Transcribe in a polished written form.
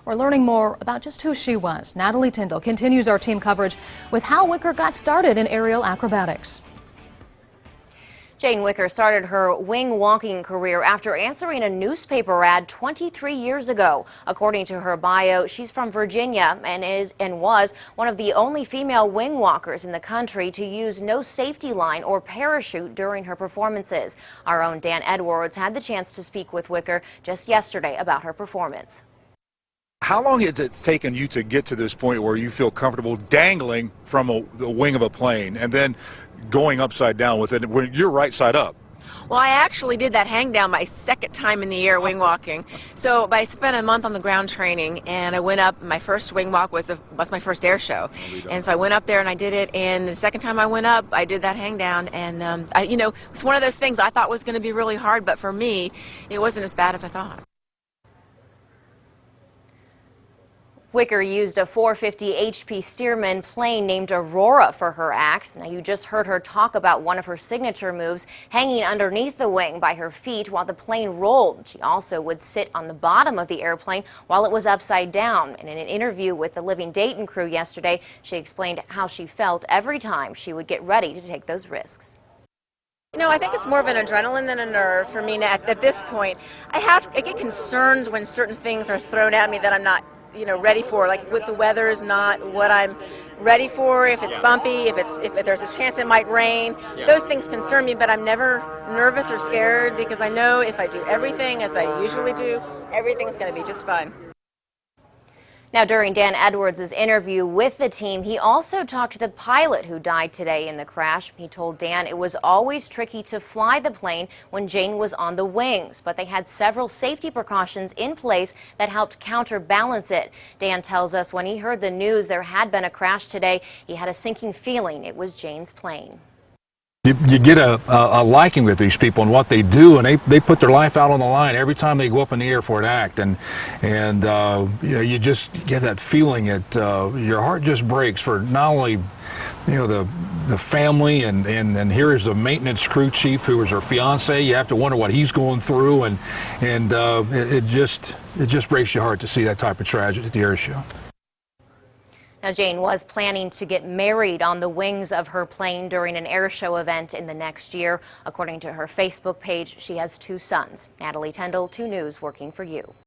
We're learning more about just who she was. Natalie Tyndall continues our team coverage with how Wicker got started in aerial acrobatics. Jane Wicker started her wing walking career after answering a newspaper ad 23 years ago. According to her bio, she's from Virginia and was one of the only female wing walkers in the country to use no safety line or parachute during her performances. Our own Dan Edwards had the chance to speak with Wicker just yesterday about her performance. How long has it taken you to get to this point where you feel comfortable dangling from the wing of a plane and then going upside down with it when you're right side up? Well, I actually did that hang down my second time in the air wing walking. So I spent a month on the ground training, and I went up. My first wing walk was my first air show, and so I went up there and I did it. And the second time I went up, I did that hang down, and it's one of those things I thought was going to be really hard, but for me, it wasn't as bad as I thought. Wicker used a 450 HP Stearman plane named Aurora for her acts. Now, you just heard her talk about one of her signature moves, hanging underneath the wing by her feet while the plane rolled. She also would sit on the bottom of the airplane while it was upside down. And in an interview with the Living Dayton crew yesterday, she explained how she felt every time she would get ready to take those risks. You know, I think it's more of an adrenaline than a nerve for me at this point. I get concerned when certain things are thrown at me that I'm not ready for, like with the weather is not what I'm ready for, if it's bumpy, if there's a chance it might rain. Those things concern me, but I'm never nervous or scared because I know if I do everything as I usually do, everything's going to be just fine. Now, during Dan Edwards' interview with the team, he also talked to the pilot who died today in the crash. He told Dan it was always tricky to fly the plane when Jane was on the wings, but they had several safety precautions in place that helped counterbalance it. Dan tells us when he heard the news there had been a crash today, he had a sinking feeling it was Jane's plane. You get a liking with these people and what they do, and they put their life out on the line every time they go up in the air for an act, and you just get that feeling that your heart just breaks for not only the family, and here is the maintenance crew chief who is her fiance. You have to wonder what he's going through, and it just breaks your heart to see that type of tragedy at the air show. Now, Jane was planning to get married on the wings of her plane during an air show event in the next year. According to her Facebook page, she has 2 sons. Natalie Tyndall, 2 News, working for you.